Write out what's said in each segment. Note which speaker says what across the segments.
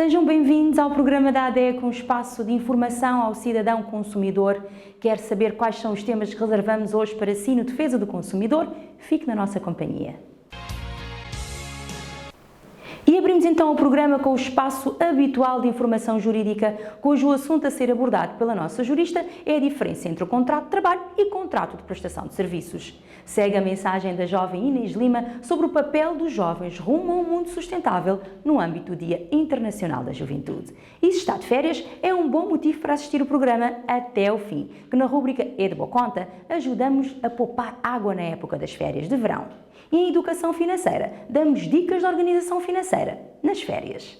Speaker 1: Sejam bem-vindos ao programa da ADEC, um espaço de informação ao cidadão consumidor. Quer saber quais são os temas que reservamos hoje para si no Defesa do Consumidor? Fique na nossa companhia. E abrimos então o programa com o espaço habitual de informação jurídica, cujo assunto a ser abordado pela nossa jurista é a diferença entre o contrato de trabalho e contrato de prestação de serviços. Segue a mensagem da jovem Inês Lima sobre o papel dos jovens rumo a um mundo sustentável no âmbito do Dia Internacional da Juventude. E se está de férias, é um bom motivo para assistir o programa até o fim, que na rúbrica É de Boa Conta ajudamos a poupar água na época das férias de verão. E em Educação Financeira, damos dicas de organização financeira nas férias.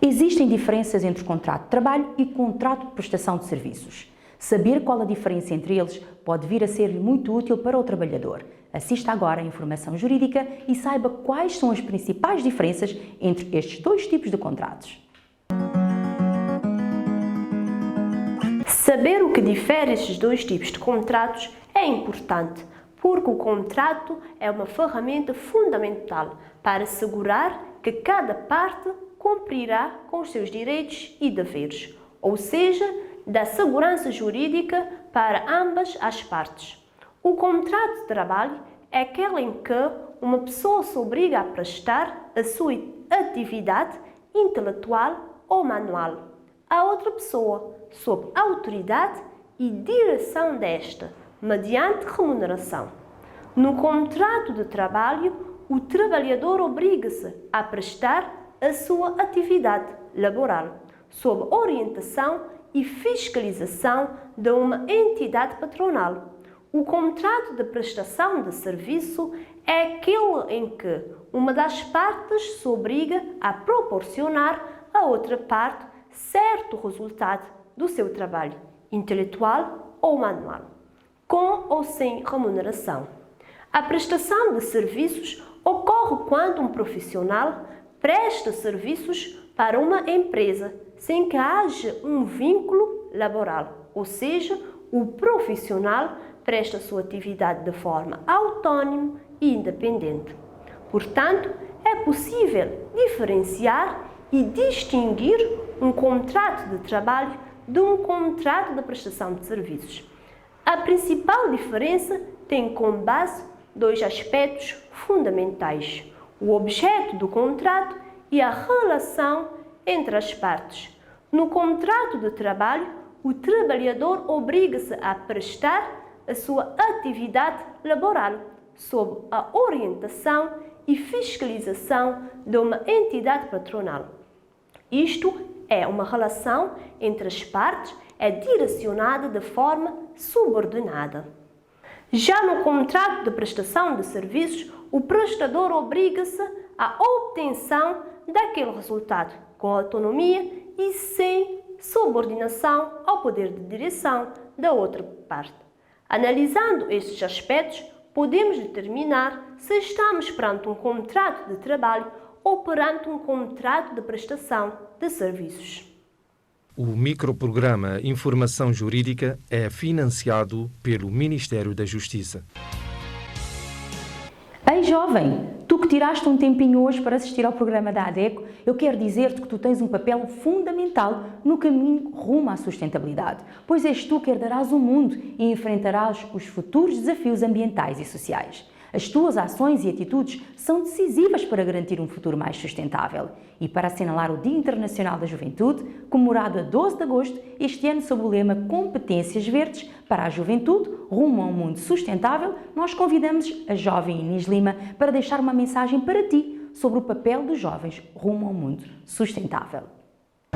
Speaker 1: Existem diferenças entre o contrato de trabalho e o contrato de prestação de serviços. Saber qual a diferença entre eles pode vir a ser muito útil para o trabalhador. Assista agora à informação jurídica e saiba quais são as principais diferenças entre estes dois tipos de contratos.
Speaker 2: Saber o que difere estes dois tipos de contratos é importante, porque o contrato é uma ferramenta fundamental para assegurar que cada parte cumprirá com os seus direitos e deveres, ou seja, dá segurança jurídica para ambas as partes. O contrato de trabalho é aquele em que uma pessoa se obriga a prestar a sua atividade intelectual ou manual a outra pessoa, sob autoridade e direção desta, mediante remuneração. No contrato de trabalho, o trabalhador obriga-se a prestar a sua atividade laboral, sob orientação e fiscalização de uma entidade patronal. O contrato de prestação de serviço é aquele em que uma das partes se obriga a proporcionar à outra parte certo resultado do seu trabalho, intelectual ou manual, com ou sem remuneração. A prestação de serviços ocorre quando um profissional presta serviços para uma empresa sem que haja um vínculo laboral, ou seja, o profissional presta sua atividade de forma autónoma e independente. Portanto, é possível diferenciar e distinguir um contrato de trabalho de um contrato de prestação de serviços. A principal diferença tem como base dois aspectos fundamentais: o objeto do contrato e a relação entre as partes. No contrato de trabalho, o trabalhador obriga-se a prestar a sua atividade laboral sob a orientação e fiscalização de uma entidade patronal. Isto é, uma relação entre as partes é direcionada de forma subordinada. Já no contrato de prestação de serviços, o prestador obriga-se à obtenção daquele resultado com autonomia e sem subordinação ao poder de direção da outra parte. Analisando estes aspectos, podemos determinar se estamos perante um contrato de trabalho ou perante um contrato de prestação de serviços.
Speaker 3: O microprograma Informação Jurídica é financiado pelo Ministério da Justiça.
Speaker 1: Ei jovem, tu que tiraste um tempinho hoje para assistir ao programa da ADECO, eu quero dizer-te que tu tens um papel fundamental no caminho rumo à sustentabilidade, pois és tu que herdarás o mundo e enfrentarás os futuros desafios ambientais e sociais. As tuas ações e atitudes são decisivas para garantir um futuro mais sustentável. E para assinalar o Dia Internacional da Juventude, comemorado a 12 de agosto, este ano sob o lema Competências Verdes para a Juventude, rumo a um mundo sustentável, nós convidamos a jovem Inês Lima para deixar uma mensagem para ti sobre o papel dos jovens rumo a um mundo sustentável.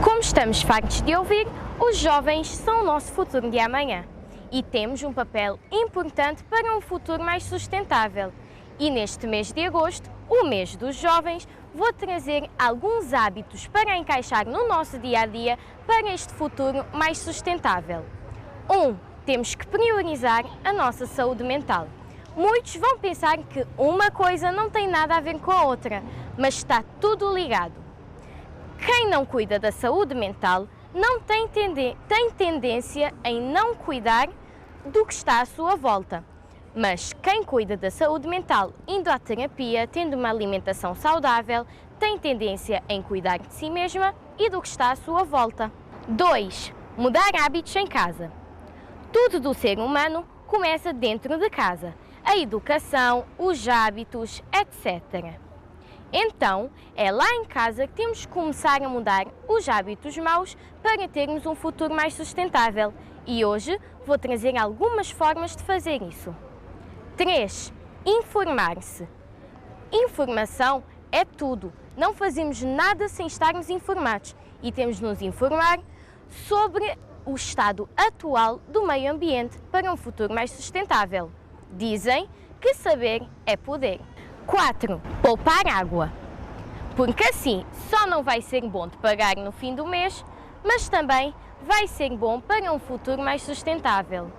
Speaker 4: Como estamos fartos de ouvir, os jovens são o nosso futuro de amanhã. E temos um papel importante para um futuro mais sustentável. E neste mês de agosto, o mês dos jovens, vou trazer alguns hábitos para encaixar no nosso dia-a-dia para este futuro mais sustentável. 1. Temos que priorizar a nossa saúde mental. Muitos vão pensar que uma coisa não tem nada a ver com a outra, mas está tudo ligado. Quem não cuida da saúde mental não tem tendência em não cuidar do que está à sua volta. Mas quem cuida da saúde mental, indo à terapia, tendo uma alimentação saudável, tem tendência em cuidar de si mesma e do que está à sua volta. 2. Mudar hábitos em casa. Tudo do ser humano começa dentro de casa. A educação, os hábitos, etc. Então, é lá em casa que temos que começar a mudar os hábitos maus para termos um futuro mais sustentável. E hoje vou trazer algumas formas de fazer isso. 3. Informar-se. Informação é tudo. Não fazemos nada sem estarmos informados e temos de nos informar sobre o estado atual do meio ambiente para um futuro mais sustentável. Dizem que saber é poder. 4. Poupar água. Porque assim só não vai ser bom de pagar no fim do mês, mas também vai ser bom para um futuro mais sustentável.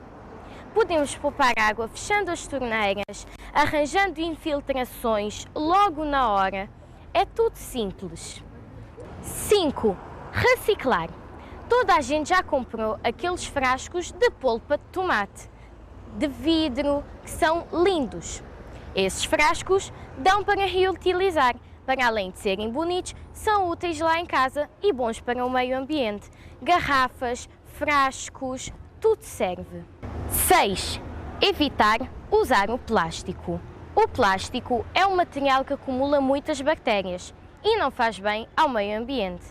Speaker 4: Podemos poupar água fechando as torneiras, arranjando infiltrações logo na hora. É tudo simples. 5. Reciclar. Toda a gente já comprou aqueles frascos de polpa de tomate, de vidro, que são lindos. Esses frascos dão para reutilizar. Para além de serem bonitos, são úteis lá em casa e bons para o meio ambiente. Garrafas, frascos, tudo serve. 6. Evitar usar o plástico. O plástico é um material que acumula muitas bactérias e não faz bem ao meio ambiente.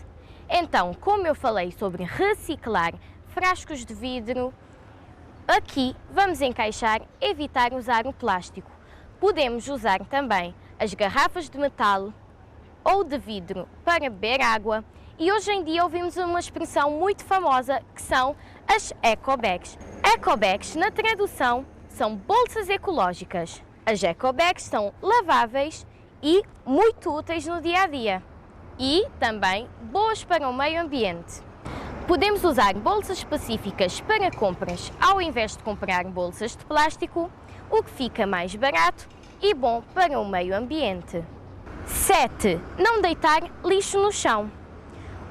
Speaker 4: Então, como eu falei sobre reciclar frascos de vidro, aqui vamos encaixar evitar usar o plástico. Podemos usar também as garrafas de metal ou de vidro para beber água e hoje em dia ouvimos uma expressão muito famosa que são as ecobags. Ecobags, na tradução, são bolsas ecológicas. As ecobags são laváveis e muito úteis no dia a dia e também boas para o meio ambiente. Podemos usar bolsas específicas para compras ao invés de comprar bolsas de plástico, o que fica mais barato e bom para o meio ambiente. 7. Não deitar lixo no chão.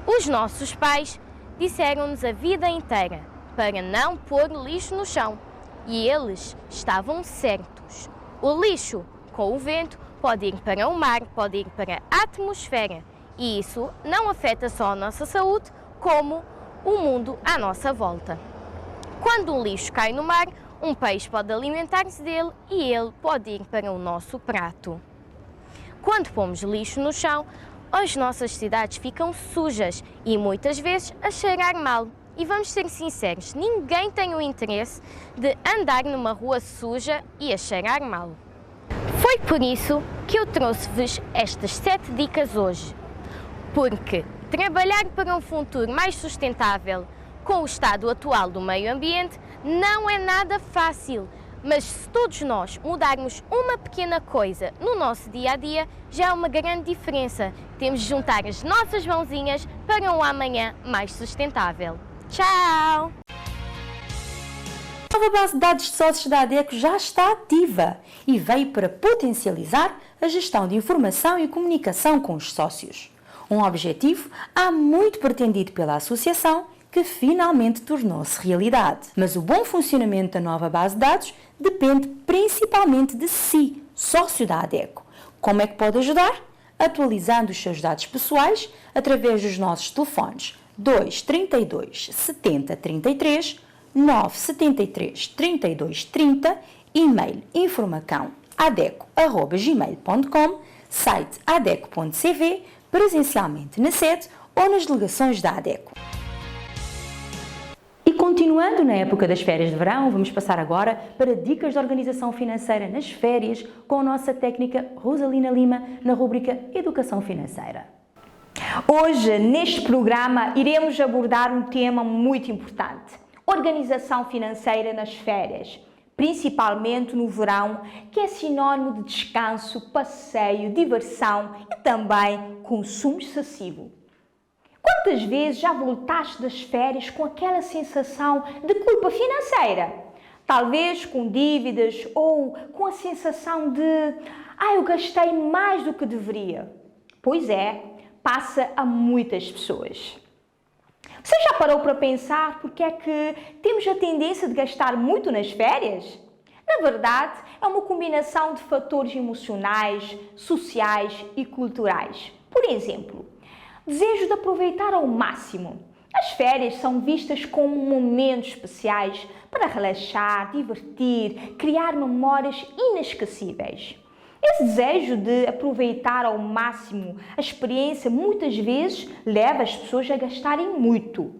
Speaker 4: Os nossos pais disseram-nos a vida inteira para não pôr lixo no chão e eles estavam certos. O lixo, com o vento, pode ir para o mar, pode ir para a atmosfera e isso não afeta só a nossa saúde, como o mundo à nossa volta. Quando o lixo cai no mar, um peixe pode alimentar-se dele e ele pode ir para o nosso prato. Quando pomos lixo no chão, as nossas cidades ficam sujas e muitas vezes a cheirar mal. E vamos ser sinceros, ninguém tem o interesse de andar numa rua suja e a cheirar mal. Foi por isso que eu trouxe-vos estas 7 dicas hoje. Porque trabalhar para um futuro mais sustentável com o estado atual do meio ambiente não é nada fácil, mas se todos nós mudarmos uma pequena coisa no nosso dia-a-dia, já há uma grande diferença. Temos de juntar as nossas mãozinhas para um amanhã mais sustentável. Tchau!
Speaker 1: A nova base de dados de sócios da ADECO já está ativa e veio para potencializar a gestão de informação e comunicação com os sócios. Um objetivo há muito pretendido pela associação que finalmente tornou-se realidade. Mas o bom funcionamento da nova base de dados depende principalmente de si, sócio da ADECO. Como é que pode ajudar? Atualizando os seus dados pessoais através dos nossos telefones 232 70 33, 973 32 30, e-mail informacão@adeco@gmail.com, site adeco.cv, presencialmente na sede ou nas delegações da ADECO. E continuando na época das férias de verão, vamos passar agora para dicas de organização financeira nas férias com a nossa técnica Rosalina Lima na rúbrica Educação Financeira.
Speaker 5: Hoje, neste programa, iremos abordar um tema muito importante: organização financeira nas férias, principalmente no verão, que é sinónimo de descanso, passeio, diversão e também consumo excessivo. Quantas vezes já voltaste das férias com aquela sensação de culpa financeira? Talvez com dívidas ou com a sensação de eu gastei mais do que deveria. Pois é, passa a muitas pessoas. Você já parou para pensar porque é que temos a tendência de gastar muito nas férias? Na verdade, é uma combinação de fatores emocionais, sociais e culturais. Por exemplo, desejo de aproveitar ao máximo. As férias são vistas como momentos especiais para relaxar, divertir, criar memórias inesquecíveis. Esse desejo de aproveitar ao máximo a experiência muitas vezes leva as pessoas a gastarem muito.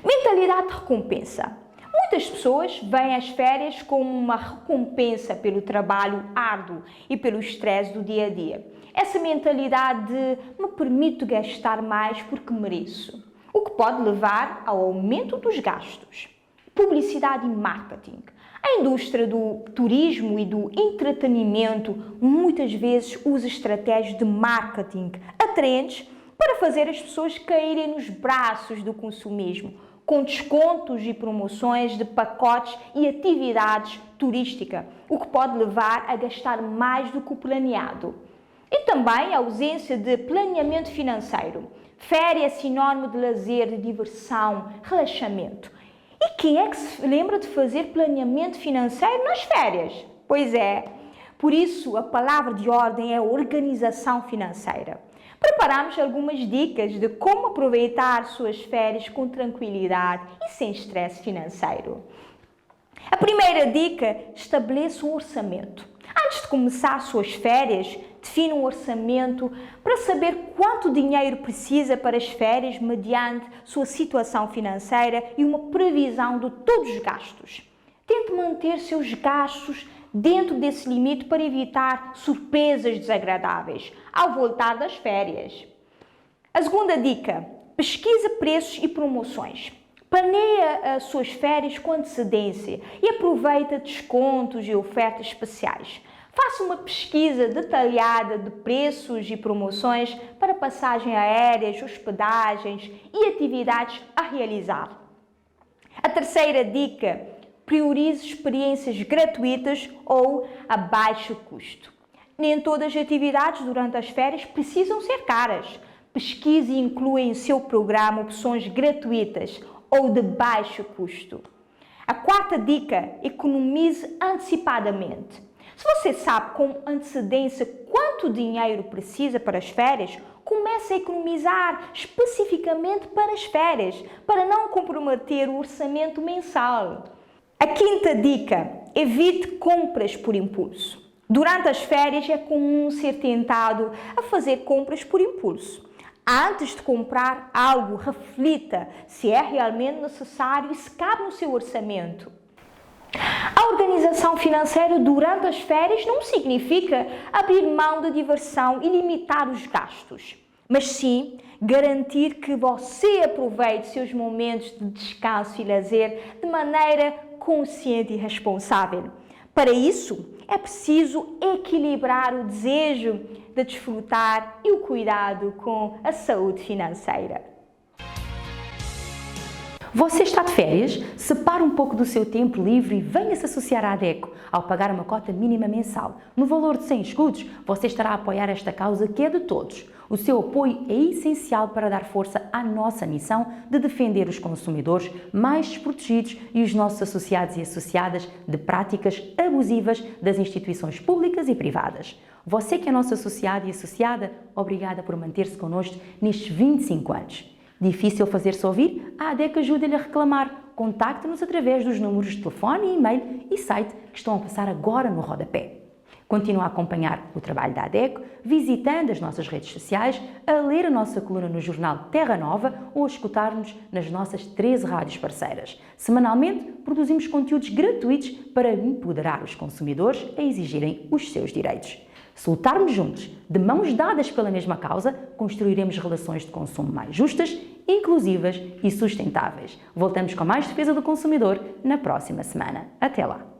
Speaker 5: Mentalidade de recompensa. Muitas pessoas veem as férias como uma recompensa pelo trabalho árduo e pelo estresse do dia a dia. Essa mentalidade de me permito gastar mais porque mereço, o que pode levar ao aumento dos gastos. Publicidade e marketing. A indústria do turismo e do entretenimento muitas vezes usa estratégias de marketing atraentes para fazer as pessoas caírem nos braços do consumismo, com descontos e promoções de pacotes e atividades turísticas, o que pode levar a gastar mais do que o planeado. E também a ausência de planeamento financeiro. Férias é sinónimo de lazer, de diversão, relaxamento. E quem é que se lembra de fazer planeamento financeiro nas férias? Pois é, por isso a palavra de ordem é organização financeira. Preparamos algumas dicas de como aproveitar suas férias com tranquilidade e sem estresse financeiro. A primeira dica: estabeleça um orçamento. Antes de começar suas férias, defina um orçamento para saber quanto dinheiro precisa para as férias mediante sua situação financeira e uma previsão de todos os gastos. Tente manter seus gastos dentro desse limite para evitar surpresas desagradáveis ao voltar das férias. A segunda dica: pesquisa preços e promoções. Planeia as suas férias com antecedência e aproveita descontos e ofertas especiais. Faça uma pesquisa detalhada de preços e promoções para passagem aéreas, hospedagens e atividades a realizar. A terceira dica: priorize experiências gratuitas ou a baixo custo. Nem todas as atividades durante as férias precisam ser caras. Pesquise e inclua em seu programa opções gratuitas ou de baixo custo. A quarta dica: economize antecipadamente. Se você sabe com antecedência quanto dinheiro precisa para as férias, comece a economizar especificamente para as férias, para não comprometer o orçamento mensal. A quinta dica: evite compras por impulso. Durante as férias é comum ser tentado a fazer compras por impulso. Antes de comprar algo, reflita se é realmente necessário e se cabe no seu orçamento. A organização financeira durante as férias não significa abrir mão da diversão e limitar os gastos, mas sim garantir que você aproveite seus momentos de descanso e lazer de maneira consciente e responsável. Para isso, é preciso equilibrar o desejo de desfrutar e o cuidado com a saúde financeira.
Speaker 1: Você está de férias? Separe um pouco do seu tempo livre e venha se associar à ADECO. Ao pagar uma cota mínima mensal, no valor de 100 escudos, você estará a apoiar esta causa que é de todos. O seu apoio é essencial para dar força à nossa missão de defender os consumidores mais desprotegidos e os nossos associados e associadas de práticas abusivas das instituições públicas e privadas. Você que é nosso associado e associada, obrigada por manter-se connosco nestes 25 anos. Difícil fazer-se ouvir? A ADECO ajuda-lhe a reclamar. Contacte-nos através dos números de telefone, e-mail e site que estão a passar agora no rodapé. Continue a acompanhar o trabalho da ADECO, visitando as nonossas redes sociais, a ler a nossa coluna no jornal Terra Nova ou a escutar-nos nas nossas 13 rádios parceiras. Semanalmente, produzimos conteúdos gratuitos para empoderar os consumidores a exigirem os seus direitos. Se lutarmos juntos, de mãos dadas pela mesma causa, construiremos relações de consumo mais justas, inclusivas e sustentáveis. Voltamos com mais defesa do consumidor na próxima semana. Até lá!